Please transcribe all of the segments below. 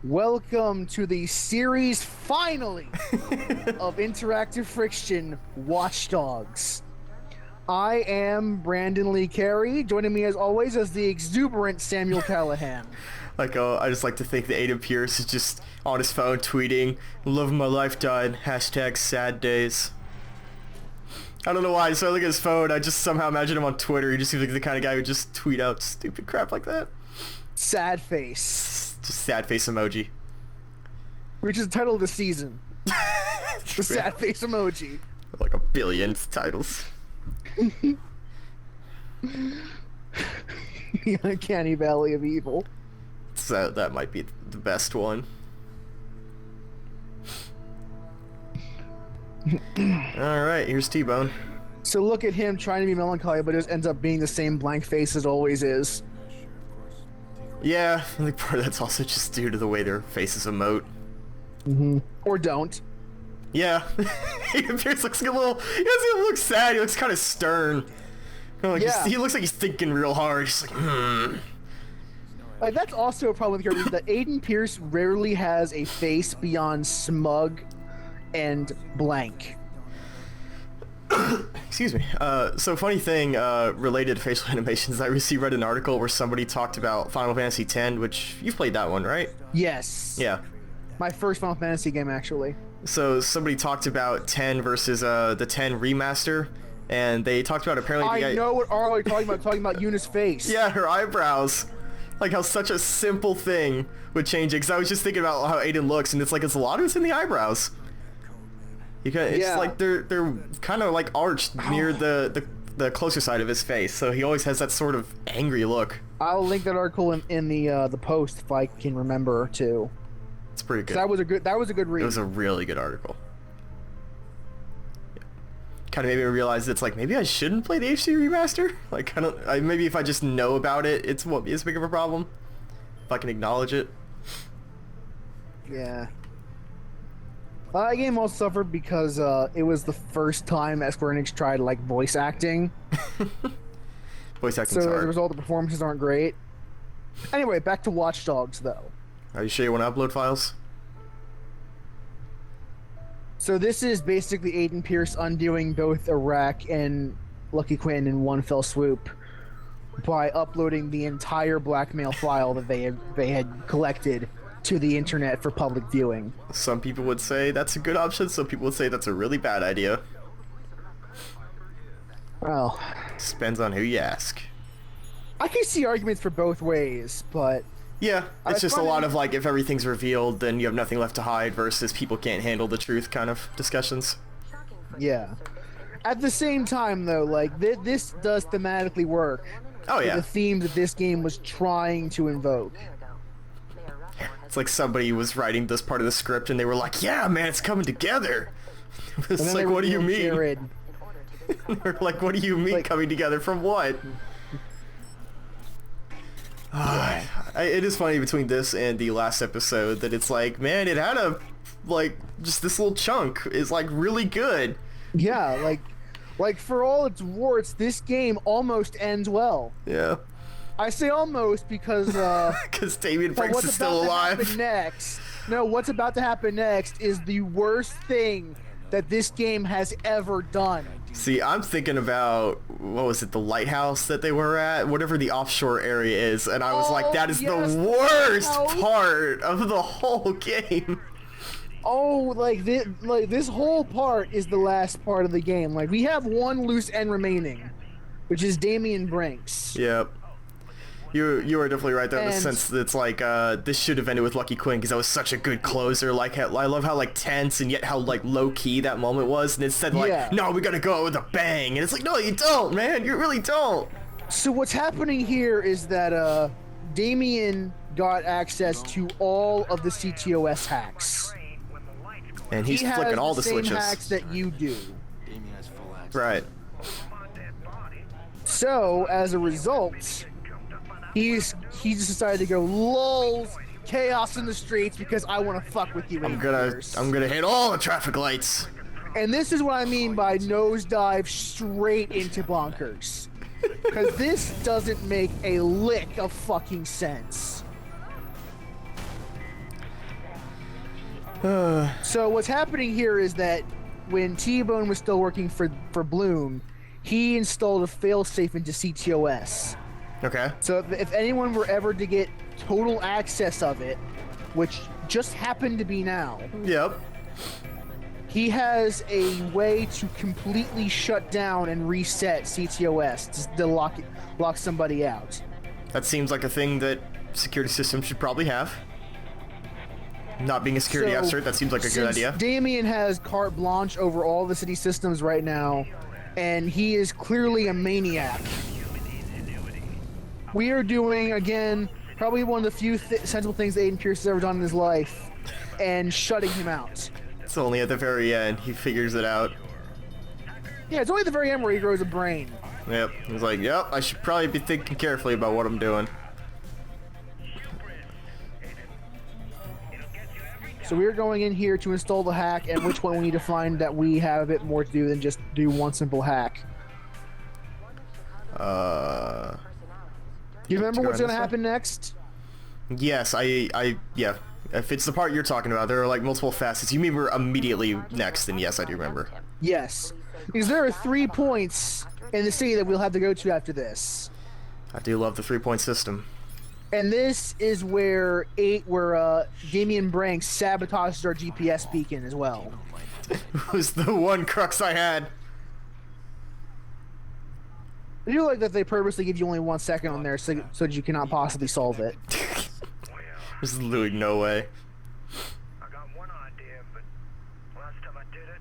Welcome to the series finale of Interactive Friction Watch Dogs. I am Brandon Lee Carey. Joining me as always is the exuberant Samuel Callahan. I just like to think that Aiden Pierce is just on his phone tweeting, "Love of my life died, hashtag sad days." I don't know why, so I look at his phone, I just somehow imagine him on Twitter. He just seems like the kind of guy who just tweet out stupid crap like that. Sad face. Just sad face emoji. Which is the title of the season. The sad face emoji. Like a billion titles. The Uncanny Valley of Evil. So that might be the best one. Alright, here's T-Bone. So look at him trying to be melancholy, but it just ends up being the same blank face as always is. Yeah, I think part of that's also just due to the way their faces emote. Mm-hmm. Or don't. Yeah. Aiden Pierce looks like a little... He doesn't look sad, he looks kind of stern. Like Yeah. He looks like he's thinking real hard. He's like, Like, that's also a problem with the character, is that Aiden Pierce rarely has a face beyond smug and blank. Excuse me. So funny thing related to facial animations, I recently read an article where somebody talked about Final Fantasy X, which you've played that one, right? Yes. Yeah. My first Final Fantasy game, actually. So somebody talked about 10 versus the 10 remaster, and they talked about apparently I know what Arlo talking about Yuna's face. Yeah, her eyebrows. Like how such a simple thing would change it, because I was just thinking about how Aiden looks, and it's like it's a lot of it's in the eyebrows. It's like they're kind of like arched near the closer side of his face, so he always has that sort of angry look. I'll link that article in the post if I can remember to. It's pretty good. That was a good read. It was a really good article. Kind of made me realize it's like maybe I shouldn't play the HD remaster. Like kind of maybe if I just know about it, it's what is big of a problem. If I can acknowledge it. Yeah. That game also suffered because it was the first time Square Enix tried like voice acting. Voice acting's So hard. as a result, the performances aren't great. Anyway, back to Watch Dogs though. Are you sure you want to upload files? So this is basically Aiden Pierce undoing both Iraq and Lucky Quinn in one fell swoop by uploading the entire blackmail file that they had collected to the internet for public viewing. Some people would say that's a good option. Some people would say that's a really bad idea. Well, Depends on who you ask. I can see arguments for both ways, but Yeah, it's I just a find lot it- of like if everything's revealed, then you have nothing left to hide versus people can't handle the truth kind of discussions. yeah. At the same time, though, like this does thematically work. Oh for yeah, the theme that this game was trying to invoke. it's like somebody was writing this part of the script and they were like, "Yeah, man, it's coming together." And It's then like, they what do you revealed mean? Jared. They're like, what do you mean Like- coming together from what? It is funny between this and the last episode that it's like, man, it had a like just this little chunk is like really good. Yeah, like for all its warts, this game almost ends well. Yeah, I say almost because because Damien but Franks what's is still about to happen alive. next? No, what's about to happen next is the worst thing that this game has ever done. See, I'm thinking about what was it, the lighthouse that they were at, whatever the offshore area is, and I was Oh, like, that is yes, the the worst lighthouse. part of the whole game. Oh, like this whole part is the last part of the game. Like we have one loose end remaining, which is Damien Branks. Yep. You are definitely right there in the And- sense that it's like this should have ended with Lucky Quinn because that was such a good closer. Like I love how like tense and yet how like low key that moment was, and instead like Yeah. no, we gotta go out with a bang, and it's like no, you don't, man, you really don't. So what's happening here is that Damien got access to all of the CTOS hacks. And he's He has flicking all the same switches. hacks that you do. Right. So as a result, he just decided to go lulz chaos in the streets because I want to fuck with you. I'm Pierce. gonna hit all the traffic lights. And this is what I mean by nosedive straight into bonkers. Because this doesn't make a lick of fucking sense. So what's happening here is that when T-Bone was still working for Bloom, he installed a failsafe into CTOS. Okay. So if anyone were ever to get total access of it, which just happened to be now, Yep. he has a way to completely shut down and reset CTOS to lock somebody out. That seems like a thing that security systems should probably have. Not being a security officer, that seems like a good idea. Damien has carte blanche over all the city systems right now, and he is clearly a maniac. We are doing, again, probably one of the few sensible things Aiden Pierce has ever done in his life, and shutting him out. It's only at the very end he figures it out. Yeah, it's only at the very end where he grows a brain. Yep. He's like, yep, I should probably be thinking carefully about what I'm doing. So we're going in here to install the hack, and which one we need to find that we have a bit more to do than just do one simple hack. Uh... You remember what's going to happen next? Yes, yeah. If it's the part you're talking about, there are like multiple facets. You mean we're immediately next, and yes, I do remember. Yes. Because there are 3 points in the city that we'll have to go to after this. I do love the 3-point system. And this is where Damien Branks sabotages our GPS beacon as well. It was the one crux I had. I do like that they purposely give you only 1 second on there so that you cannot possibly solve it. There's literally no way. I got one idea, but last time I did it,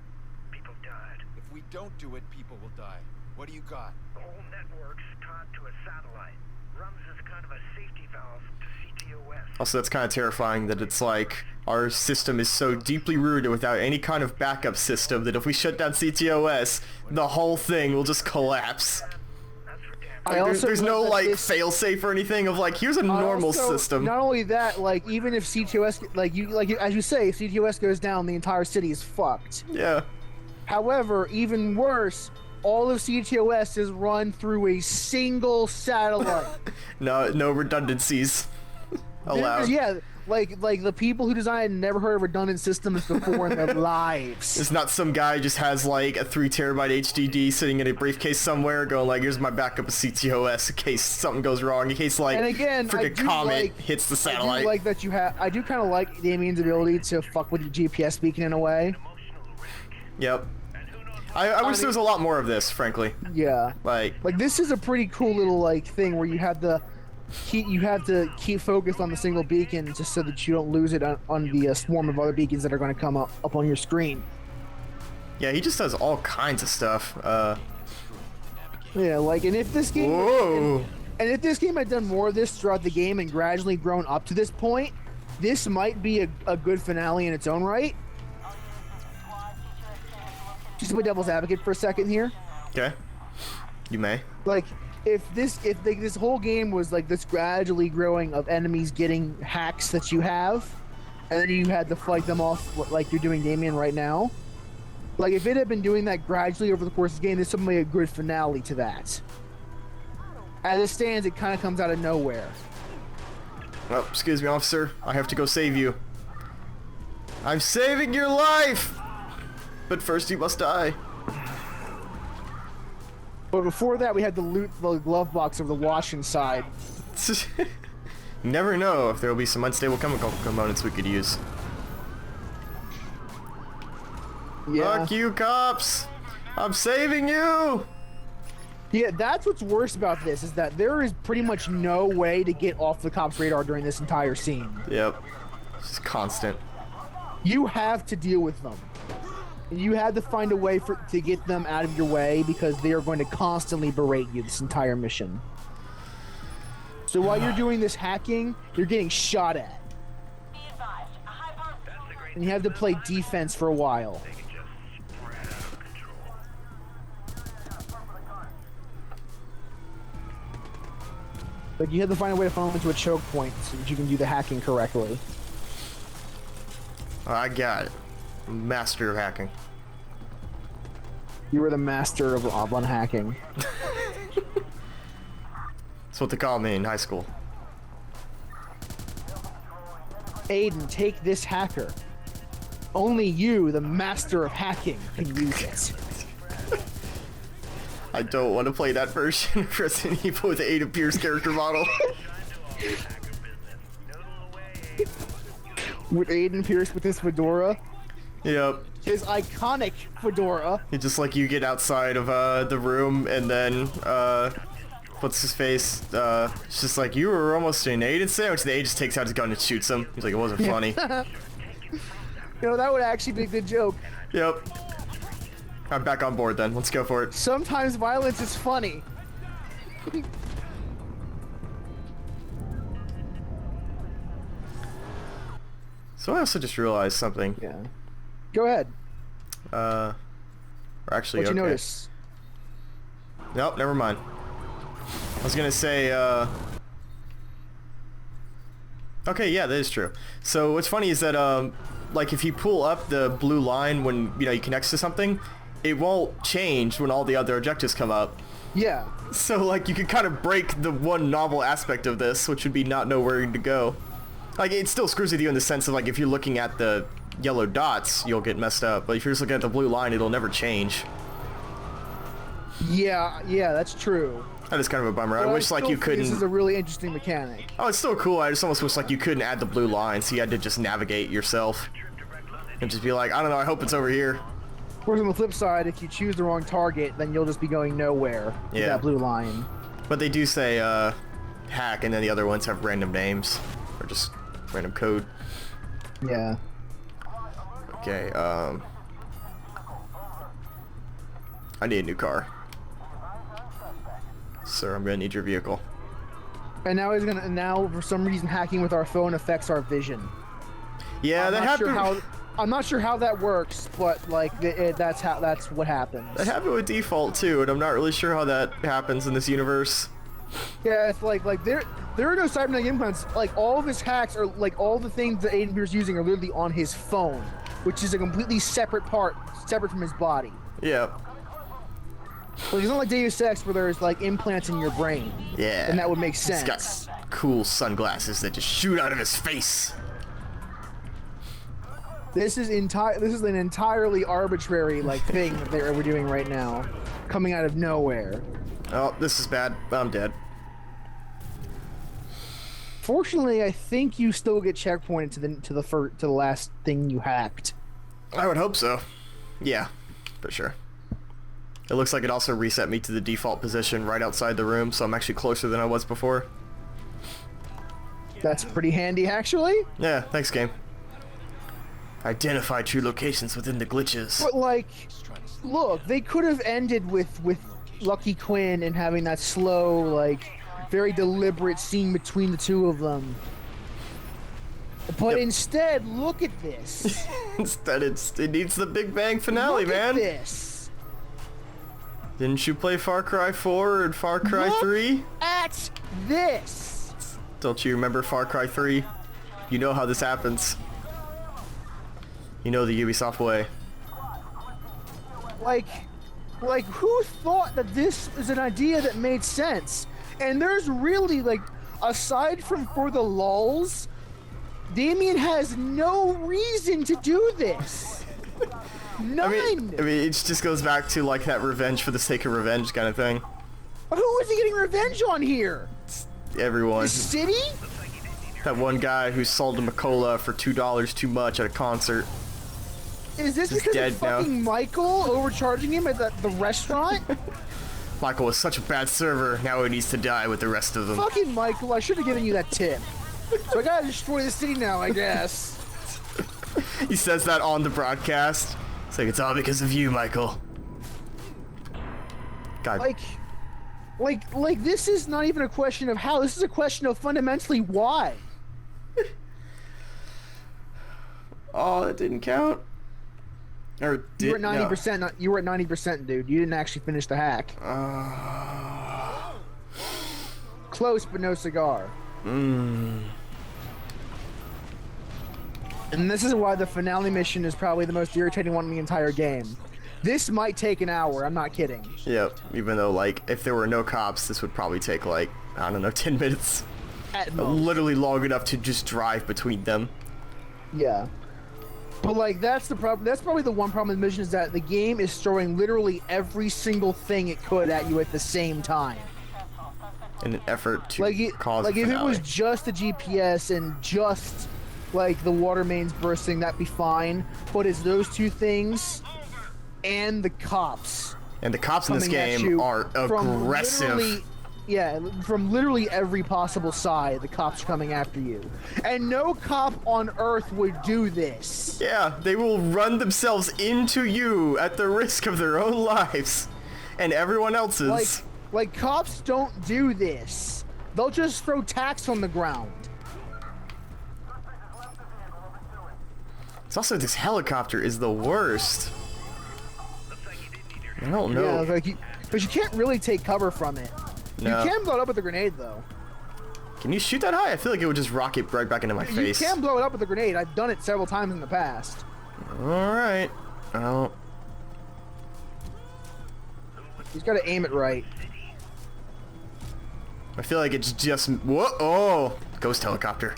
people died. If we don't do it, people will die. What do you got? The whole network's tied to a satellite. Runs as kind of a safety valve to CTOS. Also, that's kind of terrifying that it's like our system is so deeply rooted without any kind of backup system that if we shut down CTOS, the whole thing will just collapse. There's no like fail-safe or anything of like here's a normal system. Not only that, like even if CTOS as you say, if CTOS goes down, the entire city is fucked. Yeah. However, even worse, all of CTOS is run through a single satellite. No redundancies allowed. Yeah, like the people who designed never heard of redundant systems before in their lives. It's not some guy just has like a 3 terabyte HDD sitting in a briefcase somewhere going like, here's my backup of CTOS in case something goes wrong, in case like freaking comet hits the satellite. I do kind of like Damien's ability to fuck with your GPS beacon in a way. Yep. I wish there was a lot more of this, frankly. Yeah. Like this is a pretty cool little like thing where you have to keep focused on the single beacon just so that you don't lose it on the swarm of other beacons that are going to come up on your screen. Yeah, he just does all kinds of stuff. Yeah, like, and if this game Whoa. and if this game had done more of this throughout the game and gradually grown up to this point, this might be a good finale in its own right. Just to play devil's advocate for a second here. Okay. You may. Like, if this whole game was like this gradually growing of enemies getting hacks that you have, and then you had to fight them off like you're doing Damien right now, like if it had been doing that gradually over the course of the game, there's something like a good finale to that. As it stands, it kind of comes out of nowhere. Oh, excuse me, officer. I have to go save you. I'm saving your life! But first you must die. But before that, we had to loot the glove box of the washing side. You never know if there will be some unstable chemical components we could use. Yeah. Fuck you, cops! I'm saving you! Yeah, that's what's worse about this, is that there is pretty much no way to get off the cops' radar during this entire scene. Yep. It's just constant. You have to deal with them. You had to find a way to get them out of your way because they are going to constantly berate you this entire mission. So while you're doing this hacking, you're getting shot at. And you have to play defense for a while. But you have to find a way to funnel into a choke point so that you can do the hacking correctly. I got it. Master of hacking. You were the master of unhacking. That's what they called me in high school. Aiden, take this hacker. Only you, the master of hacking, can use it. I don't want to play that version of Resident Evil with the Aiden Pierce character model. With Aiden Pierce with his fedora. Yep. His iconic fedora. It's just like you get outside of the room and then what's his face? It's just like, you were almost an Aiden sandwich. The Aiden just takes out his gun and shoots him. He's like, it wasn't funny. You know, that would actually be a good joke. Yep. I'm back on board then. Let's go for it. Sometimes violence is funny. So I also just realized something. Yeah. Go ahead. Or actually, What'd you okay. notice? Nope, never mind. I was gonna say, okay, yeah, that is true. So what's funny is that, like if you pull up the blue line when, you know, you connect to something, it won't change when all the other objectives come up. Yeah. So, like, you could kind of break the one novel aspect of this, which would be not know where to go. Like, it still screws with you in the sense of, like, if you're looking at the yellow dots, you'll get messed up. But if you're just looking at the blue line, it'll never change. Yeah, that's true. That is kind of a bummer. I But wish, like, still you think couldn't... This is a really interesting mechanic. Oh, it's still cool. I just almost wish, like, you couldn't add the blue line, so you had to just navigate yourself. And just be like, I don't know, I hope it's over here. Whereas on the flip side, if you choose the wrong target, then you'll just be going nowhere with Yeah. that blue line. But they do say, hack, and then the other ones have random names. Or just random code. Yeah. Okay, I need a new car. Sir, I'm gonna need your vehicle. And now for some reason hacking with our phone affects our vision. Yeah, I'm that not sure happened. I'm not sure how that works, but like that's what happens. That happened with default too, and I'm not really sure how that happens in this universe. Yeah, it's like there are no cybernetic implants. Like all of his hacks are like all the things that Aiden Pierce using are literally on his phone, which is a completely separate from his body. Yeah. Like, it's not like Deus Ex where there's like implants in your brain. Yeah. And that would make He's sense. got cool sunglasses that just shoot out of his face. This is an entirely arbitrary like thing that we're doing right now, coming out of nowhere. Oh, this is bad. I'm dead. Fortunately, I think you still get checkpointed to the last thing you hacked. I would hope so. Yeah, for sure. It looks like it also reset me to the default position right outside the room, so I'm actually closer than I was before. That's pretty handy, actually. Yeah, thanks, game. Identify true locations within the glitches. But like, look, they could have ended with Lucky Quinn and having that slow, like, very deliberate scene between the two of them. But Yep. instead, look at this. Instead, it needs the Big Bang finale, Look man. at this. Didn't you play Far Cry 4 and Far Cry Look 3? at this. Don't you remember Far Cry 3? You know how this happens. You know the Ubisoft way. Like who thought that this is an idea that made sense? And there's really, like, aside from for the lulz, Damien has no reason to do this. None. I mean, it just goes back to, like, that revenge for the sake of revenge kind of thing. Who is he getting revenge on here? Everyone. The city? That one guy who sold him a cola for $2 too much at a concert. Is this He's because dead of fucking Michael overcharging him at the restaurant? Michael was such a bad server, now he needs to die with the rest of them. Fucking Michael, I should have given you that tip. So I gotta destroy the city now, I guess. He says that on the broadcast. It's like, it's all because of you, Michael. God. Like this is not even a question of how, this is a question of fundamentally why. Oh, that didn't count? Or did, You were at 90%, you were at 90%, dude. You didn't actually finish the hack. Close, but no cigar. And this is why the finale mission is probably the most irritating one in the entire game. This might take an hour, I'm not kidding. Yep, even though, like, if there were no cops, this would probably take, like, I don't know, 10 minutes. At most. Literally long enough to just drive between them. Yeah. But like that's the problem. That's probably the one problem with the mission is that the game is throwing literally every single thing it could at you at the same time. In an effort to cause like a if it finale. was just the GPS and just like the water mains bursting, that'd be fine. But it's those two things and the cops. And the cops in this coming at game you are from aggressive. From literally every possible side, the cops are coming after you. And no cop on Earth would do this. Yeah, they will run themselves into you at the risk of their own lives and everyone else's. Like cops don't do this. They'll just throw tacks on the ground. It's also this helicopter is the worst. I don't know. Yeah, but you can't really take cover from it. No. You can blow it up with a grenade, though. Can you shoot that high? I feel like it would just rocket right back into my face. You can blow it up with a grenade. I've done it several times in the past. Alright. Oh. He's got to aim it right. I feel like it's just... Whoa! Oh! Ghost helicopter.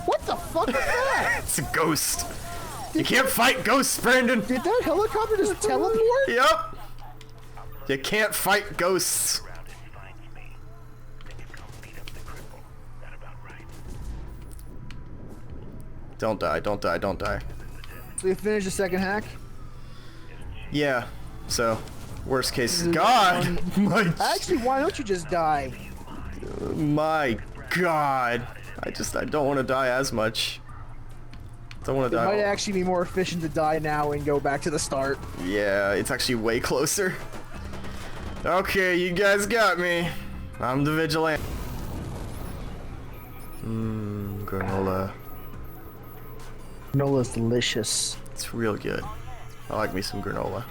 What the fuck is that? It's a ghost. You can't fight ghosts, Brandon! Did that helicopter just teleport? Yep! You can't fight ghosts. Don't die, don't die, don't die. So you finished the second hack? Yeah, so, worst case... God! My... Actually, why don't you just die? My God! I don't want to die as much. Don't want to It die. might actually be more efficient to die now and go back to the start. Yeah, it's actually way closer. Okay, you guys got me. I'm the vigilante. Granola. Granola's delicious. It's real good. I like me some granola.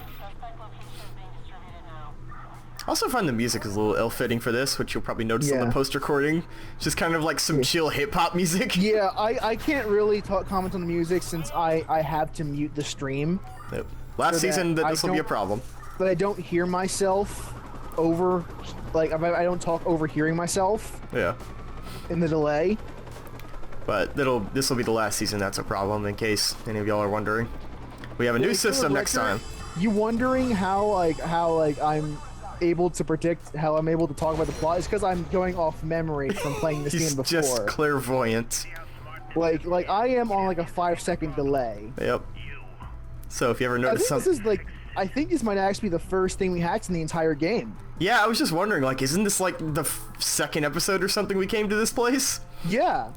I also find the music is a little ill-fitting for this, which you'll probably notice on the Yeah. post recording. Just kind of like some chill hip-hop music. Yeah, I can't really comment on the music since I have to mute the stream. Yep. Last So season, that this will be a problem. But I don't hear myself over, like, I don't talk overhearing myself Yeah. in the delay. But this will be the last season that's a problem, in case any of y'all are wondering. We have a new For the system next record, time. You wondering how I'm able to predict how I'm able to talk about the plot is because I'm going off memory from playing this He's game before. just clairvoyant. Like I am on like a 5-second delay. Yep. So if you ever I notice think something... I think this might actually be the first thing we hacked in the entire game. Yeah, I was just wondering, like, isn't this like the second episode or something we came to this place? Yeah.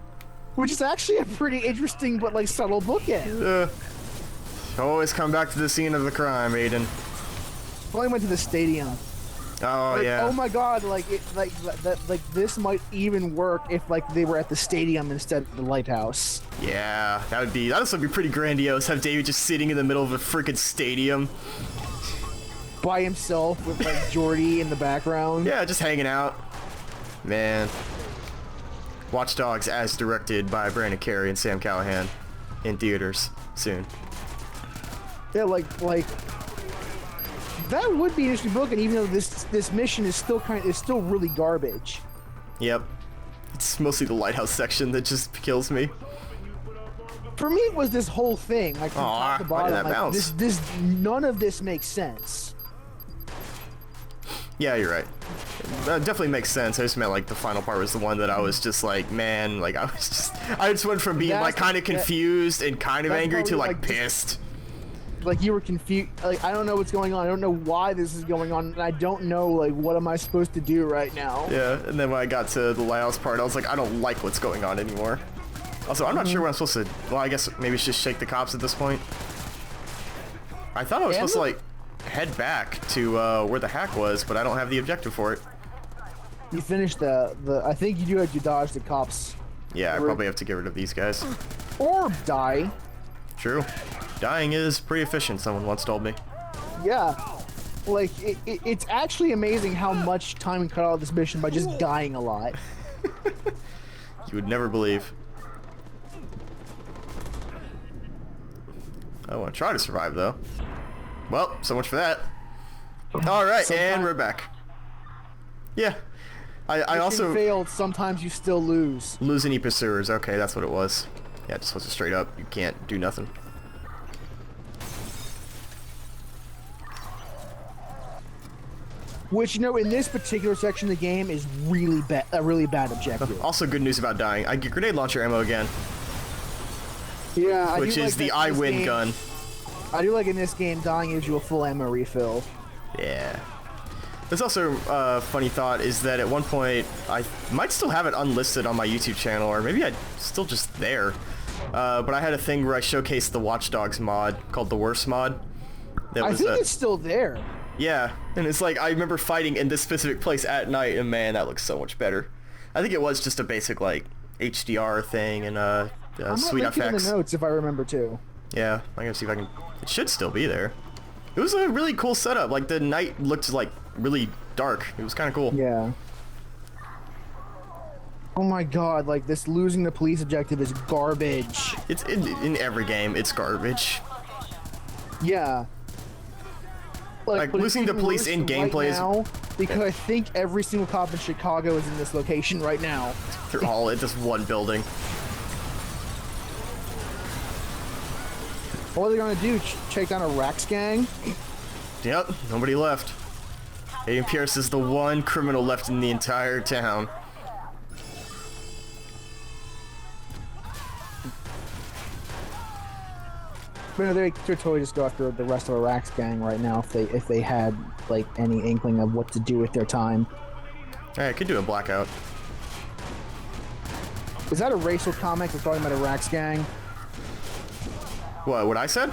Which is actually a pretty interesting but like subtle bookend. Always come back to the scene of the crime, Aiden. I went to the stadium. Oh, Like, yeah. oh my god, like this might even work if like they were at the stadium instead of the lighthouse. Yeah, that'd also be pretty grandiose. Have David just sitting in the middle of a freaking stadium. By himself with like Jordy in the background. Yeah, just hanging out. Man. Watch Dogs as directed by Brandon Carey and Sam Callahan in theaters soon. Yeah, like that would be an interesting book, and even though this mission is still really garbage. Yep. It's mostly the lighthouse section that just kills me. For me, it was this whole thing, like from top to why did bottom. that Like bounce? None of this makes sense. Yeah, you're right. That definitely makes sense. I just meant like the final part was the one that I was just like, man, like I just went from being like kind of confused and kind of angry to like pissed. Like you were confused. Like I don't know what's going on. I don't know why this is going on, and I don't know like what am I supposed to do right now. Yeah, and then when I got to the lighthouse part, I was like, I don't like what's going on anymore. Also, I'm not sure what I'm supposed to. Well, I guess maybe it's just shake the cops at this point. I thought I was supposed to like head back to where the hack was, but I don't have the objective for it. You finished the. I think you do have to dodge the cops. Yeah, I probably have to get rid of these guys. Or die. True. Dying is pretty efficient, someone once told me. Yeah. Like, it's actually amazing how much time we cut out of this mission by just dying a lot. You would never believe. I want to try to survive, though. Well, so much for that. Alright, and we're back. Yeah. I also... failed, sometimes you still lose. Lose any pursuers. Okay, that's what it was. Yeah, just holds it straight up. You can't do nothing. Which, you know, in this particular section of the game is really bad, a really bad objective. Also, good news about dying. I get grenade launcher ammo again, Yeah, which is the I win gun. I do like in this game, dying gives you a full ammo refill. Yeah. There's also a funny thought is that at one point, I might still have it unlisted on my YouTube channel, or maybe I'm still just there. But I had a thing where I showcased the Watch Dogs mod called the Worst mod. I think it's still there. Yeah, and it's like I remember fighting in this specific place at night, and man, that looks so much better. I think it was just a basic like HDR thing and sweet I'm effects. in the notes if I remember too. Yeah, I'm gonna see if I can. It should still be there. It was a really cool setup. Like the night looked like really dark. It was kind of cool. Yeah. Oh my god, like this losing the police objective is garbage. It's in every game. It's garbage. Yeah. Like but losing it's the even police worse in right gameplay is now, because I think every single cop in Chicago is in this location right now. they're all in this one building. What are they gonna do? Take down a Rax gang? Yep, nobody left. Aiden Pierce is the one criminal left in the entire town. But no, they could totally just go after the rest of the Rax gang right now if they had like any inkling of what to do with their time. Alright, I could do a blackout. Is that a racial comment we're talking about a Rax gang? What I said?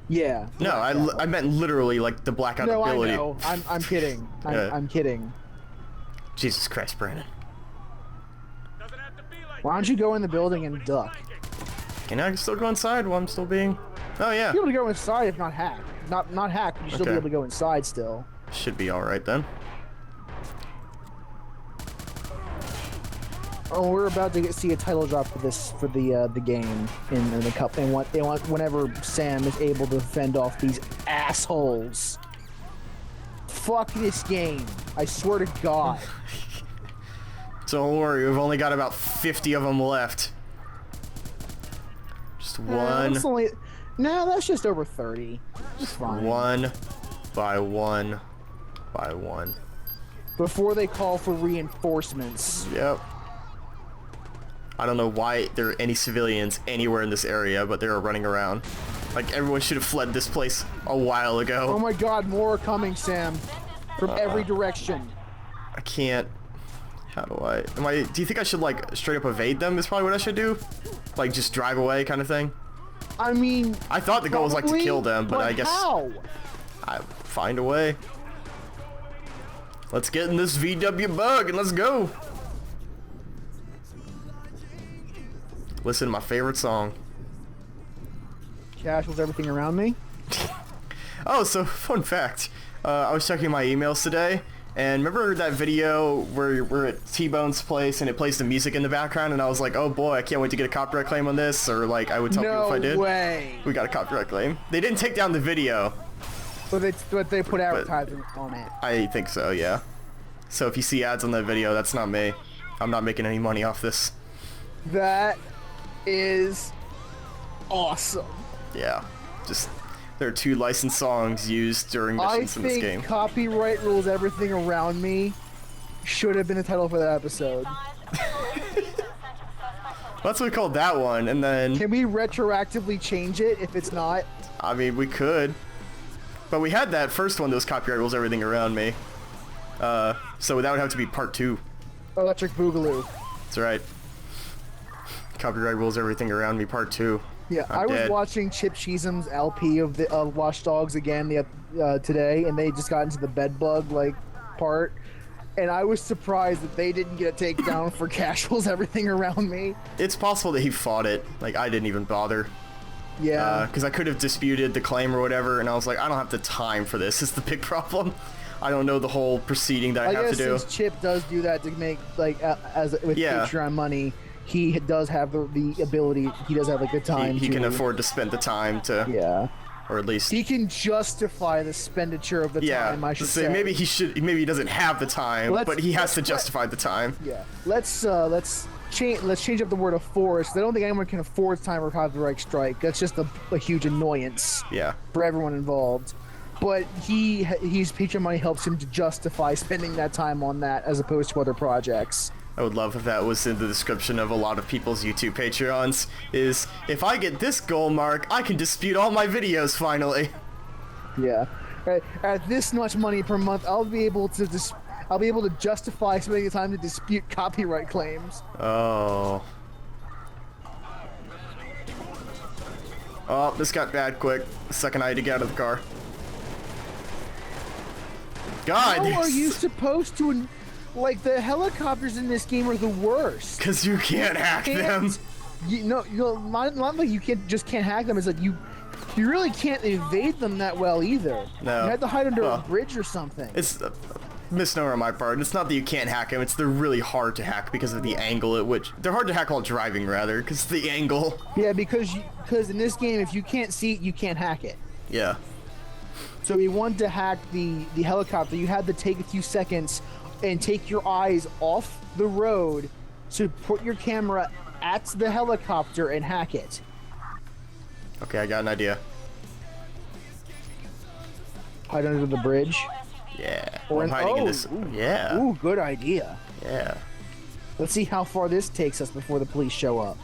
Yeah. No, I meant literally like the blackout No, ability. I know. I'm kidding. Yeah. I'm kidding. Jesus Christ, Brandon. Why don't you go in the building and duck? Can I still go inside while I'm still being... Oh yeah. You'll be able to go inside if not hacked. Not hacked, but you still be Okay. able to go inside still. Should be alright then. Oh, we're about to see a title drop for the game in the cup, and they want whenever Sam is able to fend off these assholes. Fuck this game! I swear to God. Don't worry, we've only got about 50 of them left. Just one. No, that's just over 30. It's fine. One by one by one. Before they call for reinforcements. Yep. I don't know why there are any civilians anywhere in this area, but they are running around. Like, everyone should have fled this place a while Oh ago. my god, more are coming, Sam. From every direction. I can't... How do I... Do you think I should, like, straight up evade them is probably what I should do? Like, just drive away kind of thing? I mean... I thought the goal was, like, to kill them, but I guess... how? I find a way. Let's get in this VW bug and let's go! Listen to my favorite song. Cash was everything around me. Oh, so fun fact. I was checking my emails today, and remember that video where we're at T-Bone's place and it plays the music in the background, and I was like, oh boy, I can't wait to get a copyright claim on this, or like I would tell people if I did. No way. We got a copyright claim. They didn't take down the video. But they put advertising on it. I think so, yeah. So if you see ads on that video, that's not me. I'm not making any money off this. That is awesome. Yeah, just there are 2 licensed songs used during missions in this game. I think copyright rules everything around me should have been the title for that episode. That's what we called that one, and then... Can we retroactively change it if it's not? I mean, we could. But we had that first one, those copyright rules everything around me. So that would have to be part 2. Electric Boogaloo. That's right. Copyright rules everything around me, part 2. Yeah, I'm I was dead. watching Chip Cheesum's LP of the Watch Dogs again today, and they just got into the bed bug like part, and I was surprised that they didn't get a takedown for casuals everything around me. It's possible that he fought it. Like, I didn't even bother. Yeah. Because I could have disputed the claim or whatever, and I was like, I don't have the time for this. Is the big problem. I don't know the whole proceeding that I have guess to do. since Chip does do that to make with Patreon money, he does have the ability. He does have like the time. He can afford to spend the time to. Yeah. Or at least he can justify the expenditure of the time. I should say. Maybe he doesn't have the time, but he has to justify the time. Yeah. Let's let's change up the word of force. I don't think anyone can afford time or have the right strike. That's just a huge annoyance. Yeah. For everyone involved. But his Patreon money helps him to justify spending that time on that as opposed to other projects. I would love if that was in the description of a lot of people's YouTube Patreons, is, if I get this goal mark, I can dispute all my videos finally. Yeah. At this much money per month, I'll be able to justify spending the time to dispute copyright claims. Oh. Oh, this got bad quick. The second I had to get out of the car. God! How are you supposed to... Like, the helicopters in this game are the worst. Because you can't hack them. Not like you can't hack them. It's like you really can't evade them that well either. No. You had to hide under a bridge or something. It's a misnomer on my part. It's not that you can't hack them. It's they're really hard to hack because of the angle at which... They're hard to hack while driving, rather, because the angle. Yeah, because in this game, if you can't see it, you can't hack it. Yeah. So if you wanted to hack the helicopter, you had to take a few seconds and take your eyes off the road to put your camera at the helicopter and hack it. Okay, I got an idea. Hide under the bridge. Yeah. Or I'm hiding in this. Ooh, yeah. Ooh, good idea. Yeah. Let's see how far this takes us before the police show up.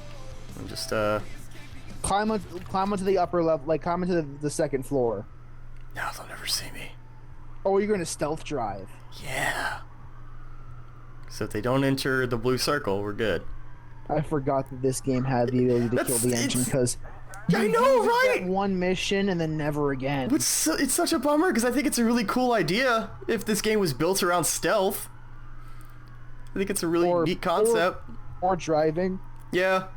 I'm just climb onto the upper level, like climb into the second floor. No, they'll never see me. Oh, you're gonna stealth drive. Yeah. So if they don't enter the blue circle, we're good. I forgot that this game had the ability to kill the engine because. I know, right? That one mission and then never again. It's such a bummer because I think it's a really cool idea if this game was built around stealth. I think it's a really neat concept. Or driving. Yeah.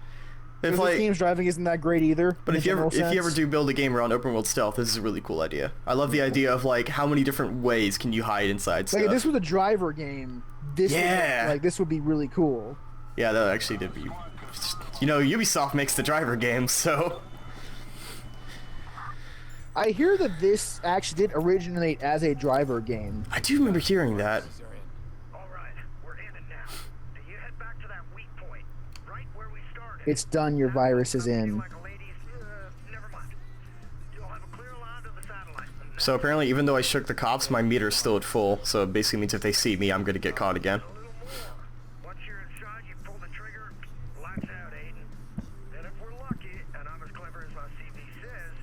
If this game's driving isn't that great either. But if you ever do build a game around open world stealth, this is a really cool idea. I love the idea of like how many different ways can you hide inside stuff. Like if this was a driver game, this would be really cool. Yeah, that actually did be. You know, Ubisoft makes the driver games, so. I hear that this actually did originate as a driver game. I do remember hearing that. All right, we're in it now. You head back to that weak point, right where we started. It's done. Your virus is in. Never mind. You'll have a clear line to the satellite. So apparently, even though I shook the cops, my meter's still at full. So it basically means if they see me, I'm gonna get caught again. A little more. Once you're inside, you pull the trigger. Lights out, Aiden. And if we're lucky, and I'm as clever as my CV says,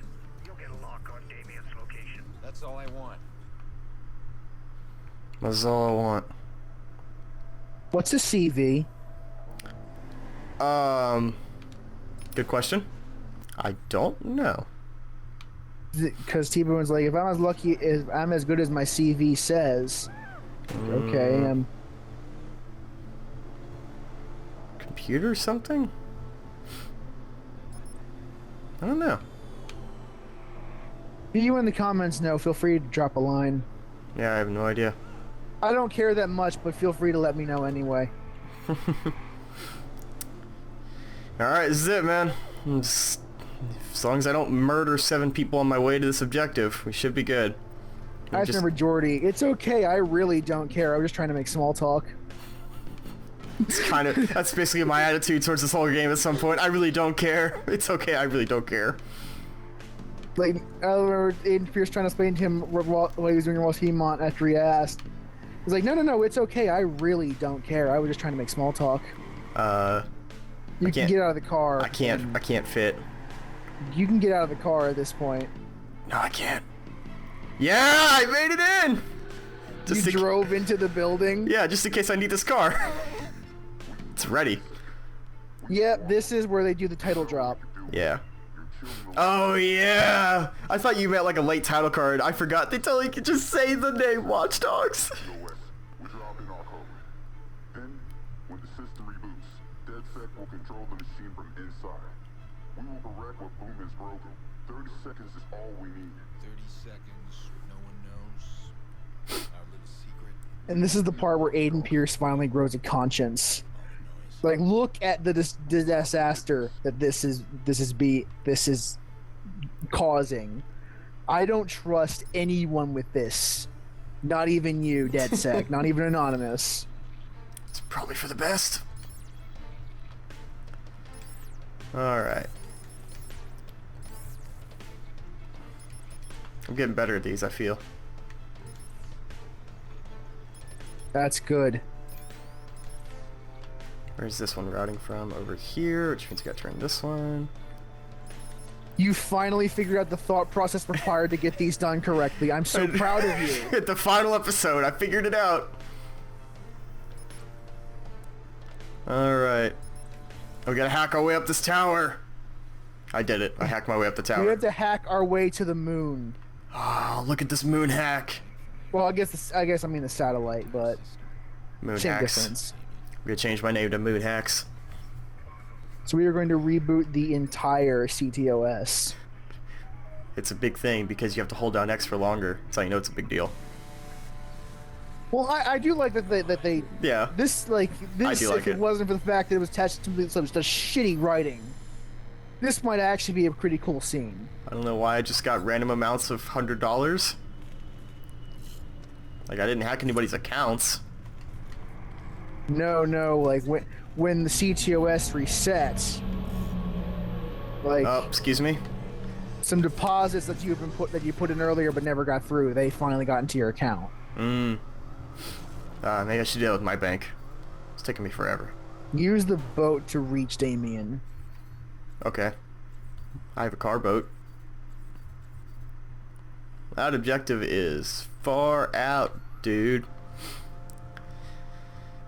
you'll get a lock on Damien's location. That's all I want. That's all I want. What's a CV? Good question. I don't know. Because T-Bone's like, if I'm as lucky as I'm as good as my CV says, okay, computer something? I don't know. If you in the comments know, feel free to drop a line. Yeah, I have no idea. I don't care that much, but feel free to let me know anyway. Alright, this is it, man. As long as I don't murder 7 people on my way to this objective, we should be good. I just remember Jordy. It's okay, I really don't care. I'm just trying to make small talk. It's kind of, that's basically my attitude towards this whole game at some point. I really don't care. It's okay, I really don't care. Like, I remember Aiden Pierce trying to explain to him what he was doing while Hemont after he asked. He's like, no, it's okay, I really don't care. I was just trying to make small talk. You can get out of the car. I can't fit. You can get out of the car at this point. No, I can't. Yeah, I made it in! You drove into the building? Yeah, just in case I need this car. It's ready. Yep, this is where they do the title drop. Yeah. Oh, yeah! I thought you meant like a late title card. I forgot. They totally could just say the name Watch Dogs. We're dropping our code. Then, when the system reboots, DedSec will control the machine from inside. We will correct what Boom has broken. 30 seconds is all we need. 30 seconds, no one knows. Our little secret. And this is the part where Aiden Pierce finally grows a conscience. Like, look at the disaster that this is causing. I don't trust anyone with this. Not even you, DedSec. Not even Anonymous. It's probably for the best. Alright. I'm getting better at these, I feel. That's good. Where's this one routing from? Over here, which means I gotta turn this one. You finally figured out the thought process required to get these done correctly. I'm so proud of you. At the final episode, I figured it out. Alright. We gotta hack our way up this tower. I did it. I hacked my way up the We tower. have to hack our way to the moon. Oh, look at this moon hack. Well, I mean the satellite, but Moon same hacks. difference. I'm gonna change my name to Moon Hacks. So we are going to reboot the entire CTOS. It's a big thing because you have to hold down X for longer. That's how you know it's a big deal. Well, I do like that they Yeah. this do like if it it. wasn't for the fact that it was attached to some just shitty writing, this might actually be a pretty cool scene. I don't know why I just got random amounts of $100. Like, I didn't hack anybody's accounts. No, like when the CTOS resets, like Oh, excuse me. some deposits that you put in earlier but never got through, they finally got into your account. Maybe I should deal with my bank. It's taking me forever. Use the boat to reach Damien. Okay. I have a car boat. That objective is far out, dude.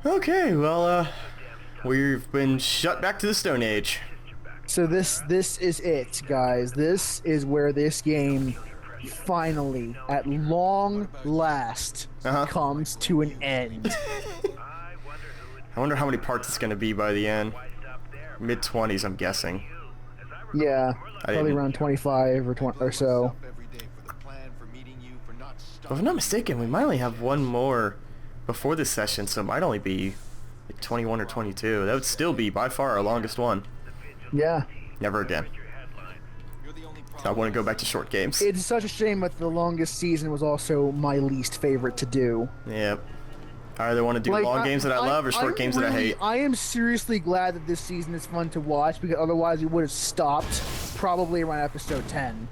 Okay, well, we've been shut back to the Stone Age. So this is it, guys. This is where this game finally, at long last, comes to an end. I wonder how many parts it's going to be by the end. Mid-20s, I'm guessing. Yeah, probably didn't- around 25 or 20 or so. Well, if I'm not mistaken, we might only have one more before this session, so it might only be like 21 or 22. That would still be by far our longest one. Yeah. Never again. I want to go back to short games. It's such a shame that the longest season was also my least favorite to do. Yep. I either want to do Like, long games that I love or short I'm games that I really- hate. I am seriously glad that this season is fun to watch, because otherwise we would have stopped probably around episode 10.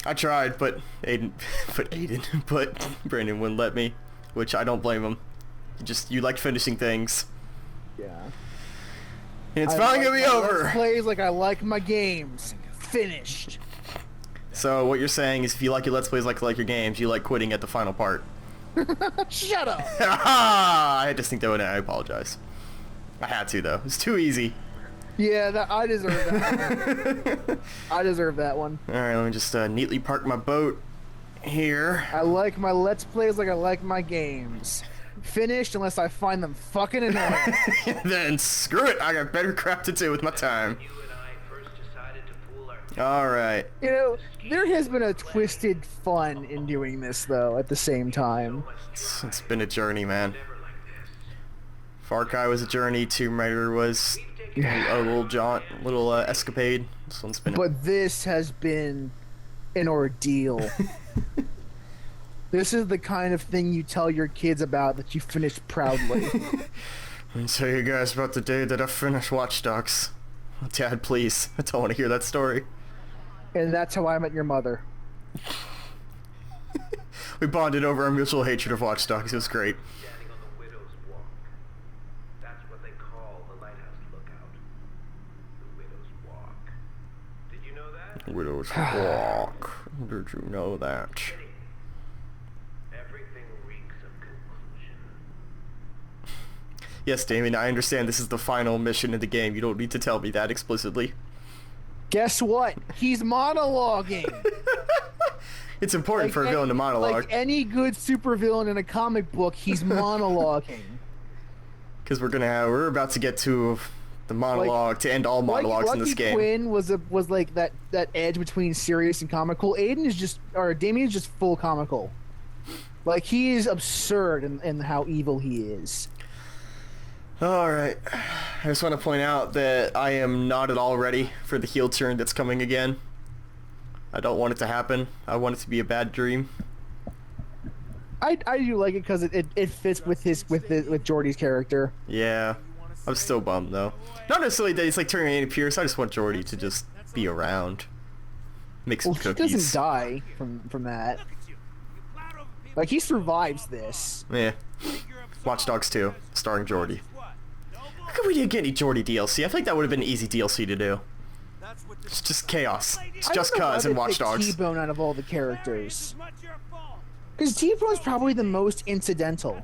I tried, but Brandon wouldn't let me, which I don't blame him. You like finishing things. Yeah. And it's I finally like gonna be my over. Let's plays like I like my games. Finished. So what you're saying is if you like your Let's Plays like your games, you like quitting at the final part. Shut up. I had to think that one. I apologize. I had to though. It's too easy. Yeah, I deserve that one. I deserve that one. Alright, let me just neatly park my boat here. I like my Let's Plays like I like my games. Finished unless I find them fucking annoying. Then screw it, I got better crap to do with my time. Alright. You know, there has been a twisted fun in doing this, though, at the same time. It's been a journey, man. Far Cry was a journey, Tomb Raider was a little escapade. This one's been But this has been an ordeal. This is the kind of thing you tell your kids about that you finish proudly. Let me tell you guys about the day that I finished Watch Dogs. Dad, please. I don't want to hear that story. And that's how I met your mother. We bonded over our mutual hatred of Watch Dogs. It was great. Standing on the Widow's Walk. That's what they call the Lighthouse Lookout. The Widow's Walk. Did you know that? Widow's Walk. Did you know that? Everything reeks of conclusion. Yes, Damien, I understand this is the final mission in the game. You don't need to tell me that explicitly. Guess what? He's monologuing. It's important for a villain to monologue. Like any good supervillain in a comic book, he's monologuing. Because we're about to get to the monologue to end all monologues Lucky in this game. Quinn was like that edge between serious and comical. Damien's just full comical. Like, he is absurd in how evil he is. Alright. I just want to point out that I am not at all ready for the heel turn that's coming again. I don't want it to happen. I want it to be a bad dream. I do like it because it fits with Jordy's character. Yeah. I'm still bummed though. Not necessarily that he's like turning into Pierce. I just want Jordy to just be around. Make some Well, he cookies. doesn't die from that. Like, he survives this. Yeah. Watch Dogs 2, starring Jordy. How come we didn't get any Jordy DLC? I think that would have been an easy DLC to do. It's just chaos. It's just cuz and Watch Dogs. T-Bone out of all the characters. Because T-Bone's probably the most incidental.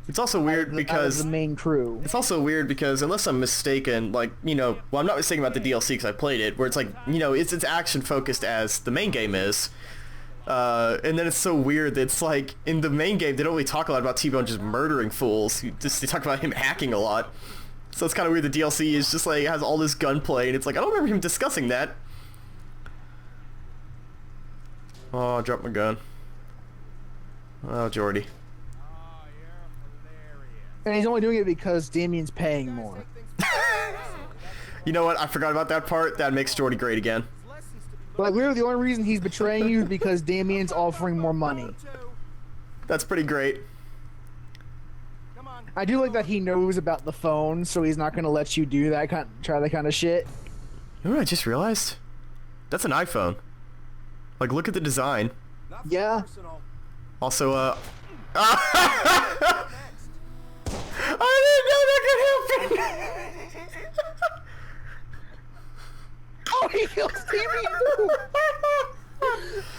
It's also weird Out because of the main crew. it's also weird because unless I'm mistaken, like, you know, well, I'm not mistaken about the DLC because I played it, where it's like, you know, it's action focused as the main game is. And then it's so weird that it's like in the main game they don't really talk a lot about T-Bone just murdering fools. They talk about him hacking a lot. So it's kind of weird. The DLC is just like has all this gunplay, and it's like I don't remember him discussing that. Oh, I dropped my gun. Oh, Jordy. And he's only doing it because Damien's paying more. You know what? I forgot about that part. That makes Jordy great again. Like, literally the only reason he's betraying you is because Damien's offering more money. That's pretty great. I do like that he knows about the phone, so he's not gonna let you do that try that kind of shit. You know what I just realized? That's an iPhone. Like, look at the design. Yeah. Also, I didn't know that could happen! Oh, he kills Damien too!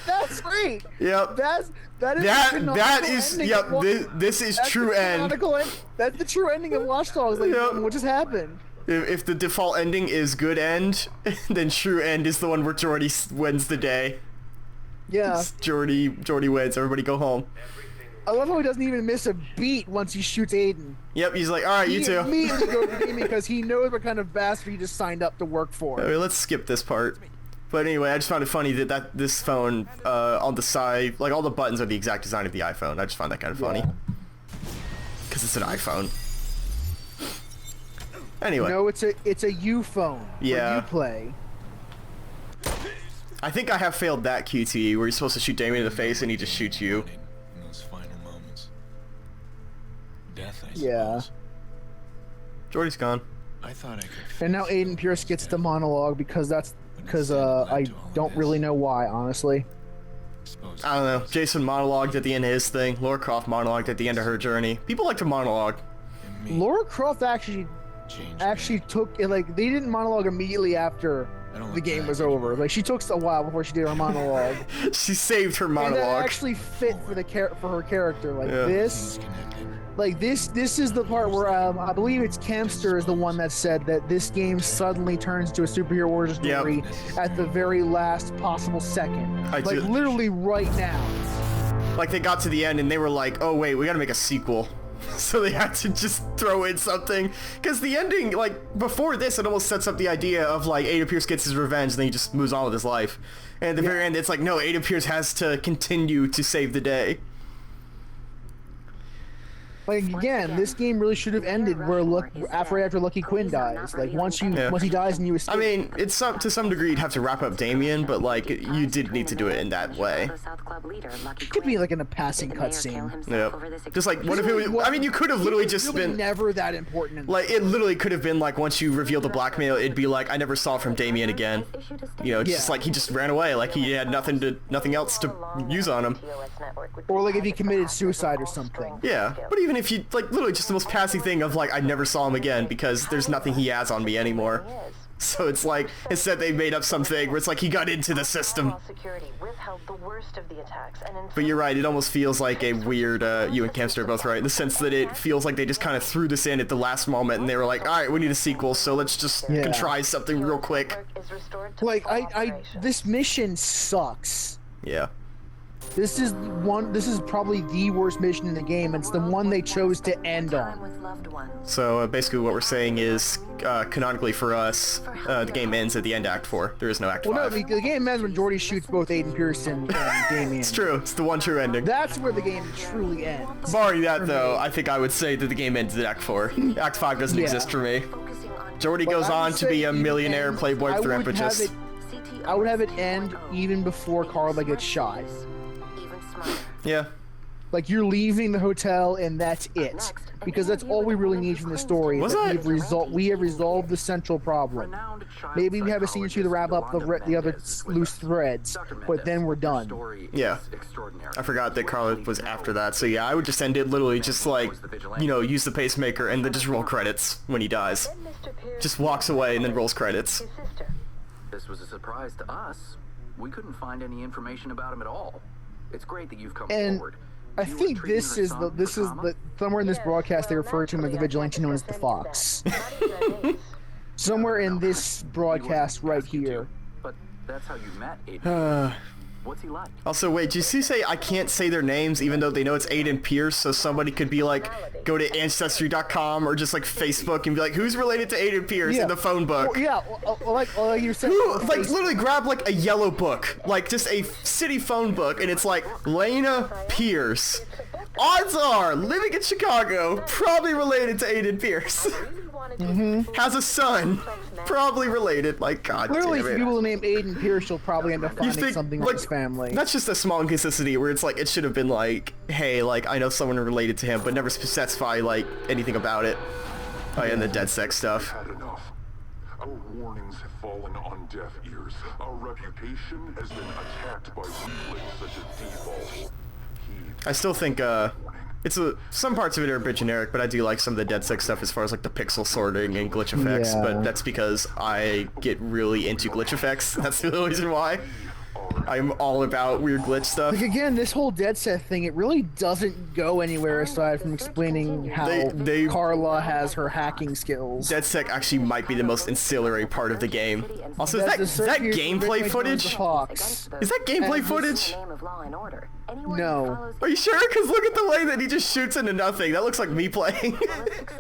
That's great! Yep. That is That is, yep, this is true end. That's the true ending of Watch Dogs. Like, Yep. what just happened? If the default ending is good end, then true end is the one where Jordy wins the day. Yeah. Jordy wins, everybody go home. I love how he doesn't even miss a beat once he shoots Aiden. Yep, he's like, alright, you He too. immediately goes to Damien because he knows what kind of bastard he just signed up to work for. Okay, let's skip this part. But anyway, I just found it funny that this phone, on the side, like all the buttons are the exact design of the iPhone. I just find that kind of funny. Because it's an iPhone. Anyway. No, it's a U phone. Yeah. Where you play. I think I have failed that QTE where you're supposed to shoot Damien in the face and he just shoots you. In those final moments. Death, I Yeah. suppose. Jordy's gone. I thought I could. And now Aiden Pierce gets the monologue because I don't really know why, honestly. I don't know. Jason monologued at the end of his thing. Lara Croft monologued at the end of her journey. People like to monologue. Lara Croft actually took it, like, they didn't monologue immediately after the game was over. Like, she took a while before she did her monologue. She saved her And monologue. that actually fit for her character. Like, this is the part where I believe it's Kempster is the one that said that this game suddenly turns into a superhero origin story at the very last possible second. Literally right now. Like, they got to the end and they were like, oh wait, we gotta make a sequel. So they had to just throw in something. Because the ending, like, before this, it almost sets up the idea of, like, Aiden Pierce gets his revenge and then he just moves on with his life. And at the very end, it's like, no, Aiden Pierce has to continue to save the day. Like, again, this game really should have ended where after Lucky Quinn dies. Like, once he dies and you escape. I mean, it's to some degree you'd have to wrap up Damien, but like you did need to do it in that way. It could be like in a passing cutscene. Yeah. Just like what if it was? I mean, you could have literally just really been never that important. Like it literally could have been like once you reveal the blackmail, it'd be like I never saw from Damien again. You know, just like he just ran away, like he had nothing else to use on him. Or like if he committed suicide or something. Yeah, but even if you like literally just the most passing thing of like I never saw him again because there's nothing he has on me anymore. So it's like instead they made up something where it's like he got into the system. But you're right, it almost feels like a weird you and Kempster are both right in the sense that it feels like they just kind of threw this in at the last moment and they were like, all right, we need a sequel, so let's just contrive something real quick. Like this mission sucks. Yeah. This is probably the worst mission in the game. It's the one they chose to end on. So basically what we're saying is, canonically for us, the game ends at the end of Act 4. There is no Act 5. Well, no, the game ends when Jordy shoots both Aiden Pierce and Damien. It's true. It's the one true ending. That's where the game truly ends. Barring that, though, I think I would say that the game ends at Act 4. Act 5 doesn't exist for me. Jordy goes on to be a millionaire playboy philanthropist. I would have it end even before Carla gets shot. Yeah. Like, you're leaving the hotel and that's it. because that's all we really need from the story. Was that it? we have resolved the central problem. Maybe we have a scene or two to wrap up the other loose threads, but then we're done. Yeah. I forgot that Carla was after that, so yeah, I would just end it literally just like, you know, use the pacemaker and then just roll credits when he dies. Just walks away and then rolls credits. This was a surprise to us. We couldn't find any information about him at all. It's great that you've come And forward. I think this is the somewhere in this broadcast they refer to him as the vigilante known as the Fox. Somewhere in this broadcast right here. But that's how you met Aiden. What's he like? Also, wait, did you say I can't say their names even though they know it's Aiden Pierce, so somebody could be like, go to Ancestry.com or just like Facebook and be like, who's related to Aiden Pierce in the phone book? Well, yeah, like you said. Like, literally grab like a yellow book, like just a city phone book, and it's like, Lena Pierce. Odds are, living in Chicago, probably related to Aiden Pierce. Has a son, probably related. Like, god Clearly, damn if it. people named Aiden Pierce, you'll probably end up finding something like his family. That's just a small inconsistency where it's like, it should have been like, hey, like, I know someone related to him, but never specify, like, anything about it. Oh, yeah, and the dead sex stuff. Had enough. Our warnings have fallen on deaf ears. Our reputation has been attacked by weaklings such as Default. I still think, some parts of it are a bit generic, but I do like some of the dead sex stuff as far as like the pixel sorting and glitch effects, but that's because I get really into glitch effects. That's the reason why. I'm all about weird glitch stuff. Like, again, this whole dead set thing, it really doesn't go anywhere aside from explaining how Carla has her hacking skills. DedSec actually might be the most ancillary part of the game. Also, is that gameplay footage? Is that gameplay footage? No. Are you sure? Because look at the way that he just shoots into nothing. That looks like me playing.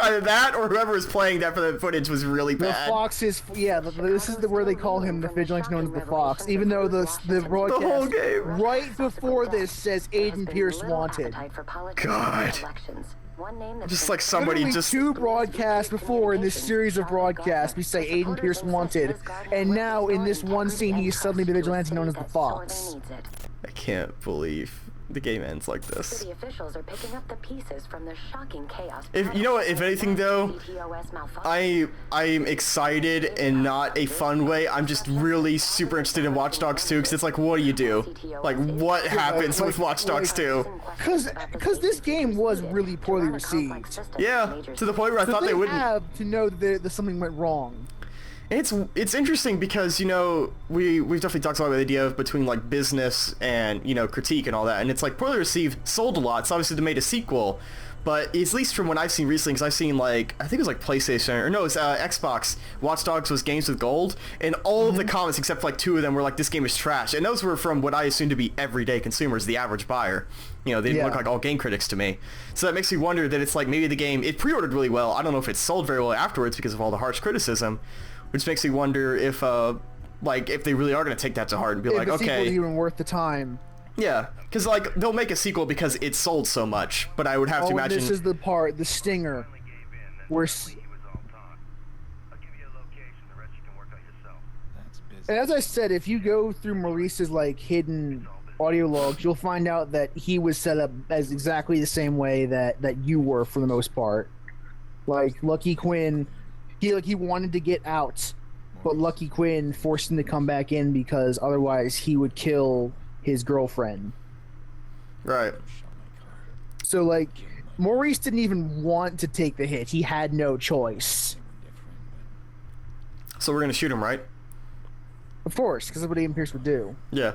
Either that or whoever was playing that for the footage was really bad. The Fox is, yeah, this is where they call him the vigilante known as the Fox, even though the broadcast whole game right before this says Aiden Pierce wanted. God. Just like somebody Literally just... two broadcasts before in this series of broadcasts, we say Aiden Pierce wanted, and now in this one scene, he's suddenly the vigilante known as the Fox. I can't believe the game ends like this. City officials are picking up the pieces from the shocking chaos. If you know what, if anything though, I'm excited in not a fun way. I'm just really super interested in Watch Dogs 2 because it's like, what do you do? Like, what happens with Watch Dogs 2? Because this game was really poorly received. Yeah, to the point where I thought they wouldn't. Have to know that something went wrong. It's interesting because, you know, we've definitely talked about the idea of between like business and, you know, critique and all that, and it's like poorly received, sold a lot, so obviously they made a sequel, but at least from what I've seen recently, because I've seen like, I think it was like PlayStation, or no, it's Xbox, Watch Dogs was Games with Gold, and all of the comments except for like two of them were like, this game is trash, and those were from what I assume to be everyday consumers, the average buyer. You know, they didn't look like all game critics to me. So that makes me wonder that it's like maybe the game, it pre-ordered really well, I don't know if it sold very well afterwards because of all the harsh criticism, which makes me wonder if, like, if they really are going to take that to heart and be like, the okay. sequel's even worth the time. Yeah, because, like, they'll make a sequel because it sold so much, but I would have to imagine... this is the part, the stinger, where... And as I said, if you go through Maurice's, like, hidden audio logs, you'll find out that he was set up as exactly the same way that you were for the most part. Like, Lucky Quinn... He wanted to get out, but Lucky Quinn forced him to come back in because otherwise he would kill his girlfriend. Right. So, like, Maurice didn't even want to take the hit. He had no choice. So we're going to shoot him, right? Of course, because that's what Aiden Pierce would do. Yeah,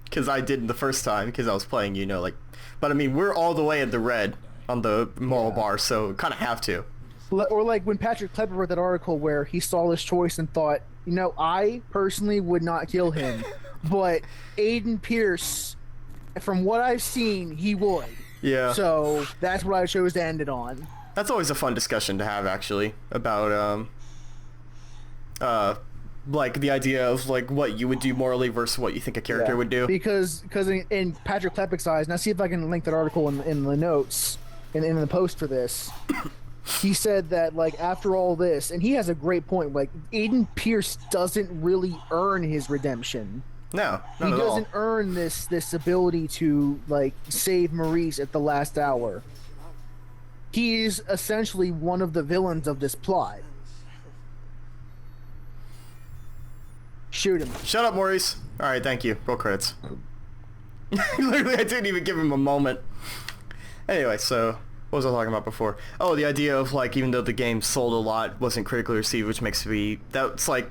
because I didn't the first time, because I was playing, you know, like... But, I mean, we're all the way in the red on the moral bar, so kind of have to. Or like when Patrick Klepper wrote that article where he saw this choice and thought, you know, I personally would not kill him, but Aiden Pierce, from what I've seen, he would. Yeah. So that's what I chose to end it on. That's always a fun discussion to have, actually, about like the idea of like what you would do morally versus what you think a character would do. Because in Patrick Klepper's eyes, now see if I can link that article in the notes in the post for this. He said that, like, after all this, and he has a great point, like, Aiden Pierce doesn't really earn his redemption. No, he doesn't earn this ability to, like, save Maurice at the last hour. He's essentially one of the villains of this plot. Shoot him. Shut up, Maurice. All right, thank you. Roll credits. Literally, I didn't even give him a moment. Anyway, so what was I talking about before? Oh, the idea of like, even though the game sold a lot, wasn't critically received, which makes me, that's like,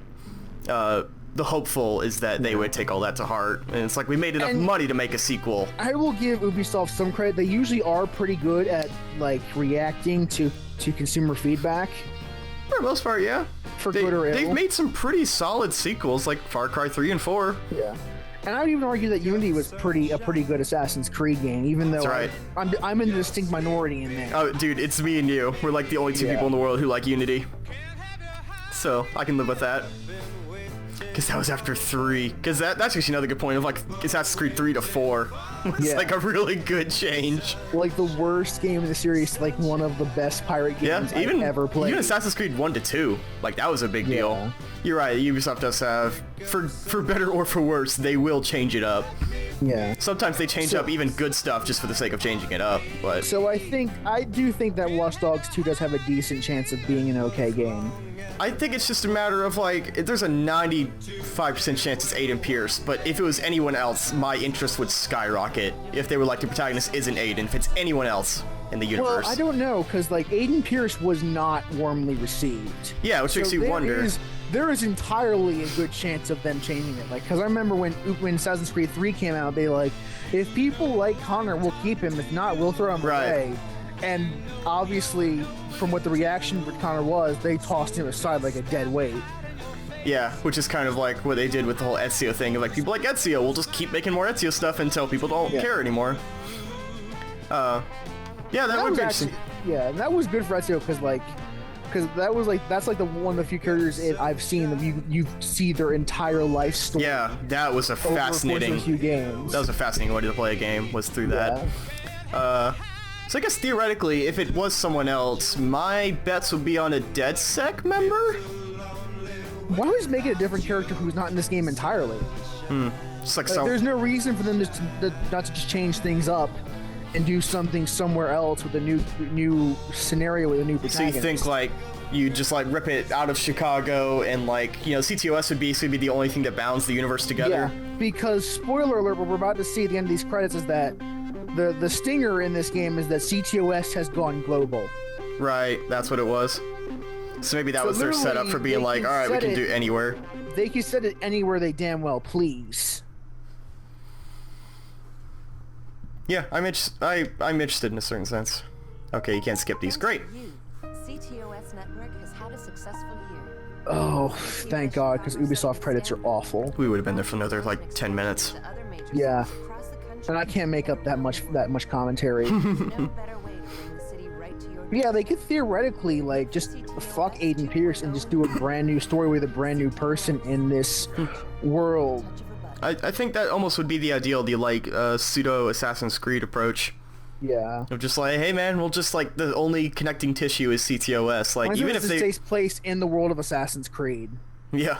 the hopeful is that they would take all that to heart, and it's like we made enough money to make a sequel. I will give Ubisoft some credit. They usually are pretty good at like reacting to consumer feedback. For the most part, yeah. For good or ill. They've made some pretty solid sequels, like Far Cry 3 and 4. Yeah. And I would even argue that Unity was a pretty good Assassin's Creed game, even though That's right. I'm in the distinct minority in there. Oh, dude, it's me and you. We're like the only two people in the world who like Unity. So, I can live with that. Because that was after 3. Because that's actually another good point of like Assassin's Creed 3 to 4. It's like a really good change. Like the worst game in the series, like one of the best pirate games I've ever played. Even Assassin's Creed 1 to 2, like that was a big deal. You're right, Ubisoft does have, for better or for worse, they will change it up. Yeah. Sometimes they change up even good stuff just for the sake of changing it up, but... So I do think that Watch Dogs 2 does have a decent chance of being an okay game. I think it's just a matter of like, there's a 95% chance it's Aiden Pierce, but if it was anyone else, my interest would skyrocket. If they were like, the protagonist isn't Aiden, if it's anyone else in the universe. Well, I don't know, because like Aiden Pierce was not warmly received. Yeah, which makes you wonder. There is entirely a good chance of them changing it. Like, because I remember when Assassin's Creed 3 came out, they like, if people like Connor, we'll keep him. If not, we'll throw him away. And obviously, from what the reaction with Connor was, they tossed him aside like a dead weight. Yeah, which is kind of like what they did with the whole Ezio thing. Like, people like Ezio, we'll just keep making more Ezio stuff until people don't care anymore. Yeah, that would be interesting. Yeah, and that was good for Ezio because that was like, that's like the one of the few characters I've seen that you see their entire life story. Yeah, that was a fascinating. Over a few games. That was a fascinating way to play a game. Was through that. So I guess theoretically, if it was someone else, my bets would be on a DedSec member. Why always make it a different character who's not in this game entirely? Just like there's no reason for them to not to just change things up and do something somewhere else with a new scenario with a new protagonist. So you think like you just like rip it out of Chicago and like, you know, CTOS would basically be the only thing that bounds the universe together? Yeah, because spoiler alert, what we're about to see at the end of these credits is that the stinger in this game is that CTOS has gone global. Right, that's what it was. So maybe that was their setup for being like, all right, we can do it anywhere. They can set it anywhere they damn well please. Yeah, I'm interested in a certain sense. Okay, you can't skip these. Great. CTOS network has had a successful year. Oh, thank God, because Ubisoft credits are awful. We would have been there for another like 10 minutes. Yeah. And I can't make up that much commentary. Yeah, they could theoretically like just fuck Aiden Pierce and just do a brand new story with a brand new person in this world. I think that almost would be the ideal, the like pseudo Assassin's Creed approach. Yeah. Of just like, hey man, we'll just like, the only connecting tissue is CTOS. Like, even if they takes place in the world of Assassin's Creed. Yeah.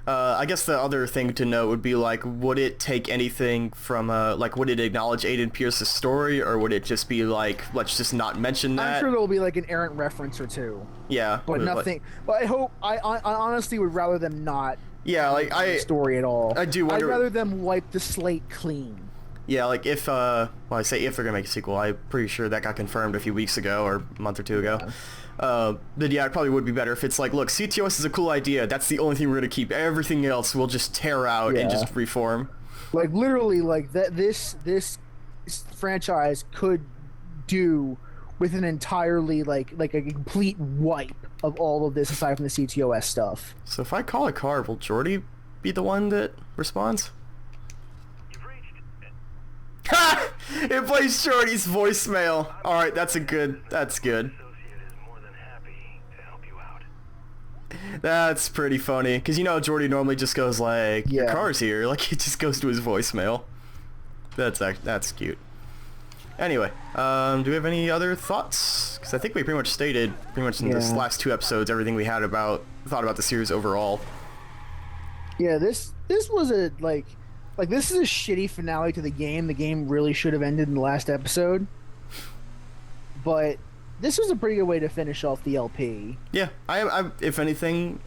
I guess the other thing to note would be like, would it take anything from like, would it acknowledge Aiden Pierce's story, or would it just be like, let's just not mention that? I'm sure there will be like an errant reference or two. Yeah. But nothing. But I honestly would rather them not. Yeah, like the story at all. I do wonder. I'd rather them wipe the slate clean. Yeah, like if well, I say if they're gonna make a sequel, I'm pretty sure that got confirmed a few weeks ago or a month or two ago. Then yeah, it probably would be better if it's like, look, CTOS is a cool idea. That's the only thing we're gonna keep. Everything else we'll just tear out and just reform. Like literally, like that. This franchise could do with an entirely like a complete wipe of all of this aside from the CTOS stuff. So if I call a car, will Jordy be the one that responds? Ha! It plays Jordy's voicemail. Alright, that's good. That's pretty funny. Because you know Jordy normally just goes like, your car's here. Like, he just goes to his voicemail. That's cute. Anyway, do we have any other thoughts? Because I think we pretty much stated, in this last 2 episodes, everything we had thought about the series overall. Yeah, this was a, like this is a shitty finale to the game. The game really should have ended in the last episode. But this was a pretty good way to finish off the LP. Yeah, I if anything,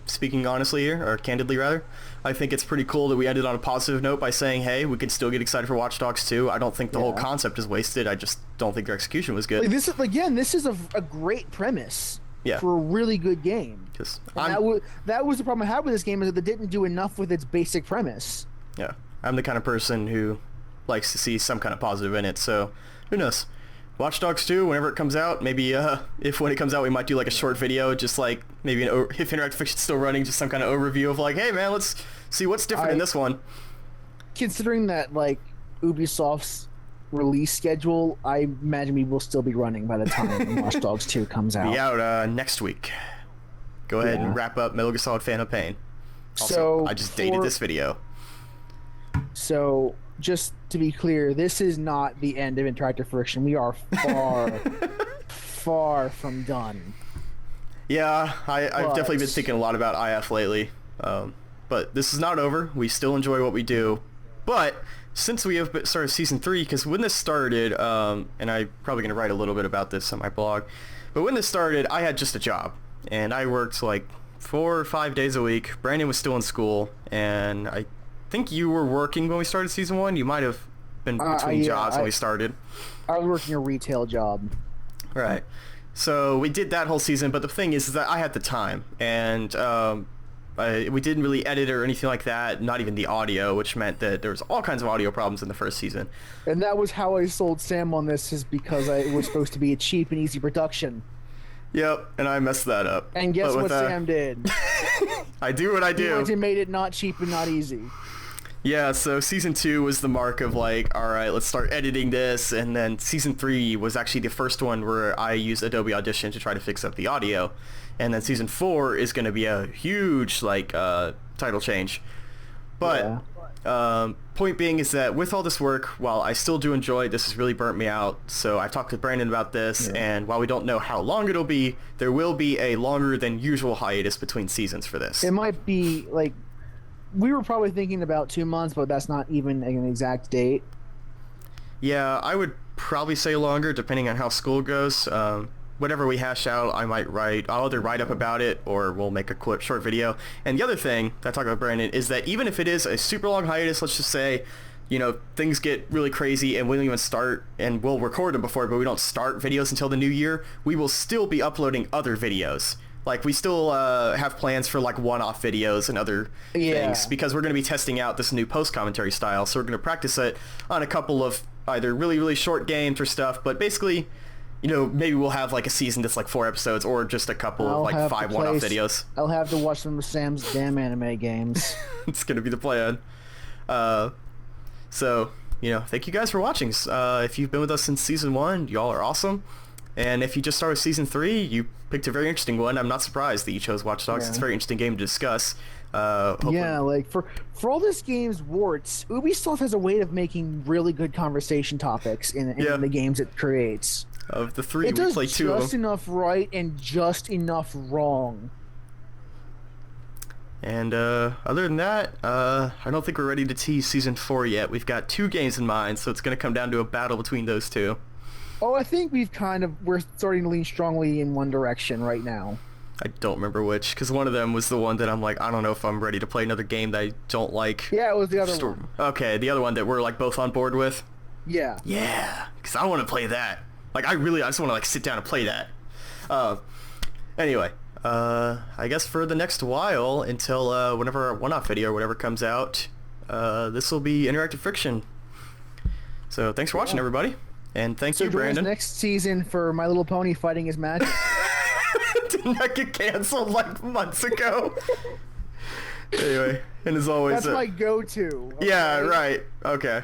speaking honestly here, or candidly rather, I think it's pretty cool that we ended on a positive note by saying, hey, we can still get excited for Watch Dogs 2. I don't think the whole concept is wasted. I just don't think their execution was good. Like, this is a great premise for a really good game. That was the problem I had with this game, is that they didn't do enough with its basic premise. Yeah, I'm the kind of person who likes to see some kind of positive in it, so who knows. Watch Dogs 2, whenever it comes out, maybe when it comes out we might do like a short video, just like maybe if Interactive Fiction's still running, just some kind of overview of like, hey man, let's see what's different in this one. Considering that like Ubisoft's release schedule, I imagine we will still be running by the time Watch Dogs 2 comes out. Be out next week. Go ahead and wrap up Metal Gear Solid Phantom Pain. Also, so I just dated this video. So, just to be clear, this is not the end of Interactive Friction. We are far, far from done. Yeah, I've definitely been thinking a lot about IF lately. But this is not over. We still enjoy what we do. But since we have started Season 3, because when this started, and I'm probably going to write a little bit about this on my blog, but when this started, I had just a job. And I worked like 4 or 5 days a week. Brandon was still in school, and I think you were working when we started Season 1. You might have been between jobs when we started. I was working a retail job. Right. So we did that whole season, but the thing is that I had the time, and we didn't really edit or anything like that, not even the audio, which meant that there was all kinds of audio problems in the first season. And that was how I sold Sam on this, is because it was supposed to be a cheap and easy production. Yep, and I messed that up. And guess what Sam did? I do what I do. He made it not cheap and not easy. Yeah, so Season 2 was the mark of like, alright, let's start editing this, and then Season 3 was actually the first one where I used Adobe Audition to try to fix up the audio. And then Season 4 is going to be a huge, like, title change. But, point being is that with all this work, while I still do enjoy it, this has really burnt me out. So I've talked with Brandon about this, and while we don't know how long it'll be, there will be a longer than usual hiatus between seasons for this. It might be, like, we were probably thinking about 2 months, but that's not even an exact date. Yeah, I would probably say longer, depending on how school goes. Whatever we hash out, I'll either write up about it or we'll make a short video. And the other thing that I talked about, Brandon, is that even if it is a super long hiatus, let's just say, you know, things get really crazy and we don't even start, and we'll record them before, but we don't start videos until the new year, we will still be uploading other videos. Like, we still have plans for, like, one-off videos and other things, because we're going to be testing out this new post-commentary style, so we're going to practice it on a couple of either really, really short games or stuff, but basically, you know, maybe we'll have, like, a season that's, like, 4 episodes, or just a couple of, like, 5 one-off videos. I'll have to watch some of Sam's damn anime games. It's going to be the plan. So, you know, thank you guys for watching. If you've been with us since Season 1, y'all are awesome. And if you just started Season 3, you picked a very interesting one. I'm not surprised that you chose Watch Dogs. It's a very interesting game to discuss. Like, for all this game's warts, Ubisoft has a way of making really good conversation topics in the games it creates. Of the 3, we played 2 of them. It does just enough right and just enough wrong. And other than that, I don't think we're ready to tease Season 4 yet. We've got 2 games in mind, so it's going to come down to a battle between those 2. Oh, I think we're starting to lean strongly in one direction right now. I don't remember which, because one of them was the one that I'm like, I don't know if I'm ready to play another game that I don't like. Yeah, it was the other one. Okay, the other one that we're like both on board with? Yeah. Yeah, because I want to play that. Like, I just want to like sit down and play that. Anyway, I guess for the next while, until whenever our one-off video or whatever comes out, this will be Interactive Friction. So thanks for watching, everybody. And thank you, Brandon. Next season for My Little Pony fighting his magic. Didn't that get canceled like months ago? Anyway, and as always, that's my go-to. Okay? Yeah, right. Okay.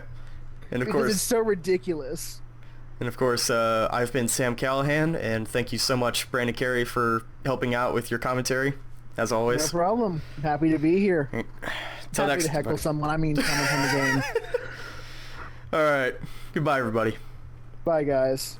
And of course, it's so ridiculous. And of course, I've been Sam Callahan, and thank you so much, Brandon Carey, for helping out with your commentary, as always. No problem. I'm happy to be here. Till next time. Happy to heckle someone. I mean, coming from the game. All right. Goodbye, everybody. Bye, guys.